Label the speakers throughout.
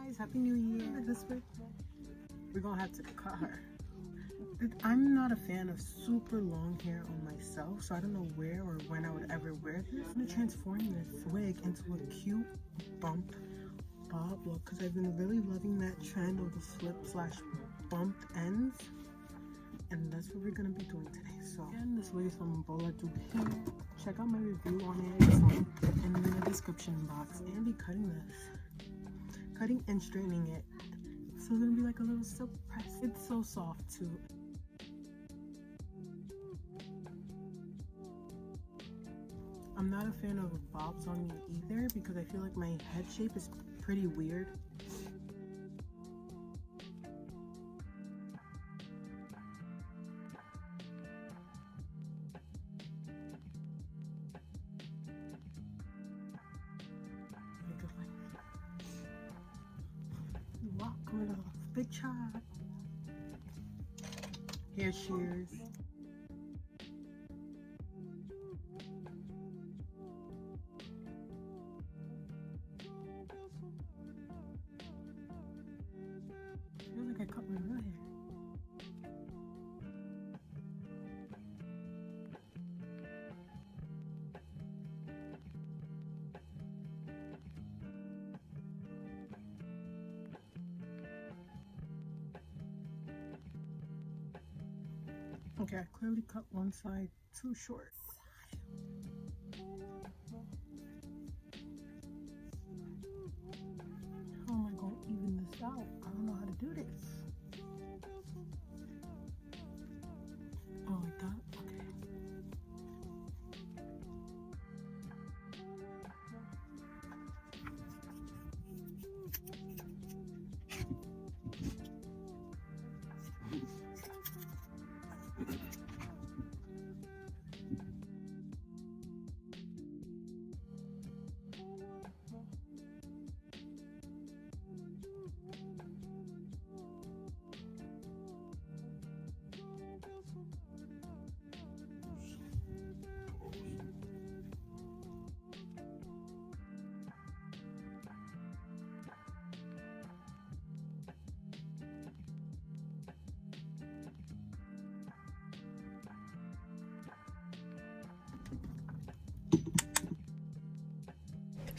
Speaker 1: guys, happy new year. This week we're gonna have to cut her. I'm not a fan of super long hair on myself, so I don't know where or when I would ever wear this. I'm gonna transform this wig into a cute bump bob look because I've been really loving that trend of the flip slash bumped ends, and that's what we're gonna be doing today. So again, this wig is from Bola Dupe. Check out my review on it. It's linked in the description box. And be cutting and straightening it. So it's gonna be like a little silk press. It's so soft too. I'm not a fan of bobs on me either because I feel like my head shape is pretty weird. Walk it off, big chop. Hair shears. I feel like I cut my real hair. Okay, I clearly cut one side too short. How am I going to even this out? I don't know how to do this. Oh, like that? Okay.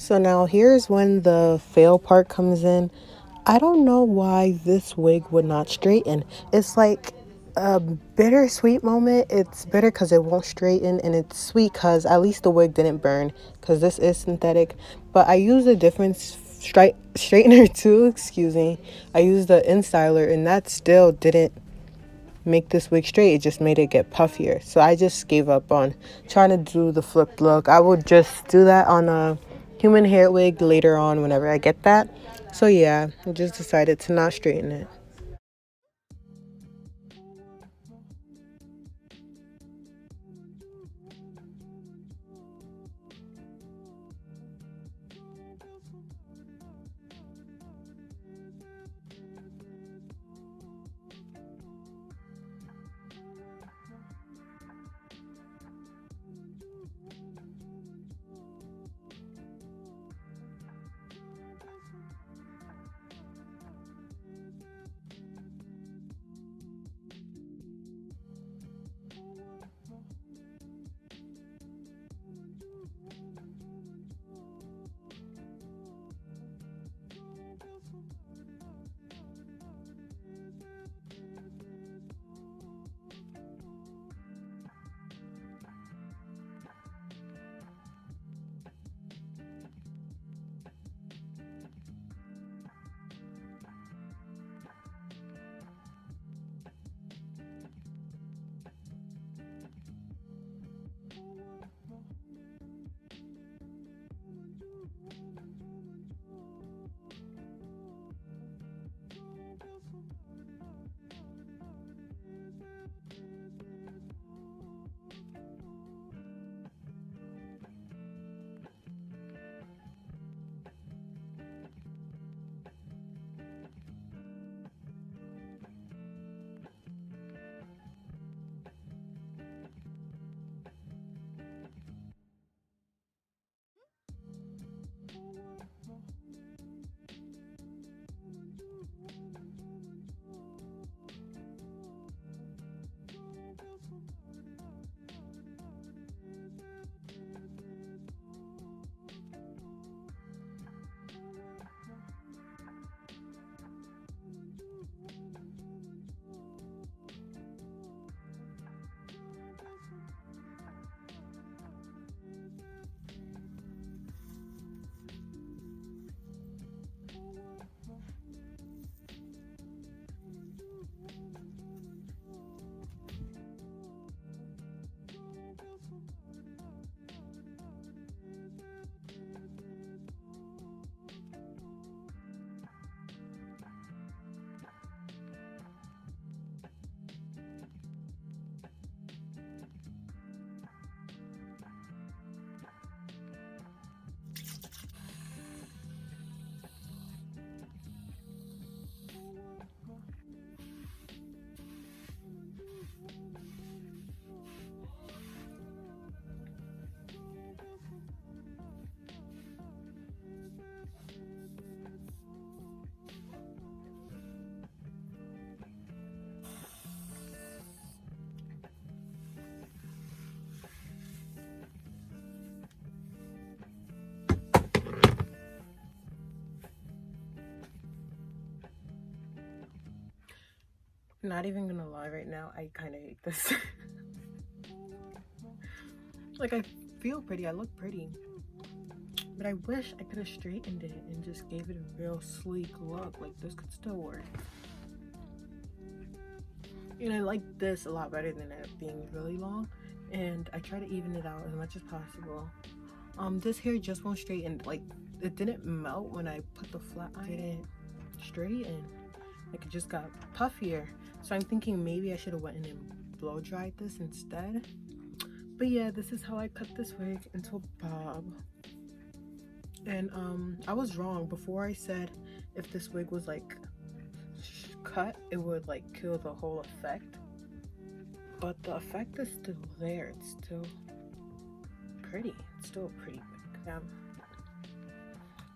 Speaker 1: So now here's when the fail part comes in. I don't know why this wig would not straighten. It's like a bittersweet moment. It's bitter because it won't straighten, and it's sweet because at least the wig didn't burn because this is synthetic. But I used a different straightener too, excuse me. I used the InStyler, and that still didn't make this wig straight. It just made it get puffier. So I just gave up on trying to do the flipped look. I would just do that on a human hair wig later on whenever I get that. So yeah, I just decided to not straighten it. Not even gonna lie, right now I kind of hate this. Like, I feel pretty, I look pretty, but I wish I could have straightened it and just gave it a real sleek look. Like, this could still work. And I like this a lot better than it being really long, and I try to even it out as much as possible. This hair just won't straighten. Like, it didn't melt when I put the flat iron. It didn't straighten. Like, it just got puffier. So I'm thinking maybe I should have went in and blow dried this instead. But yeah, this is how I cut this wig into a bob. And I was wrong. Before I said if this wig was like cut, it would like kill the whole effect. But the effect is still there. It's still pretty. It's still a pretty wig. Yeah.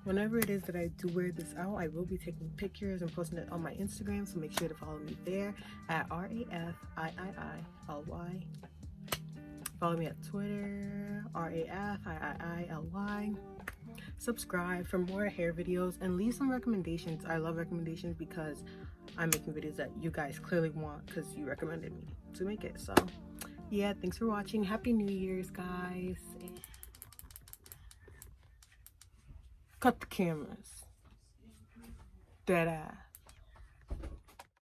Speaker 1: Whenever it is that I do wear this out, I will be taking pictures and posting it on my Instagram, so make sure to follow me there at RAFIIILY. Follow me at Twitter, RAFIIILY. Subscribe for more hair videos and leave some recommendations. I love recommendations because I'm making videos that you guys clearly want because you recommended me to make it. So yeah, thanks for watching. Happy New Year's, guys. Cut the cameras. Dead ass.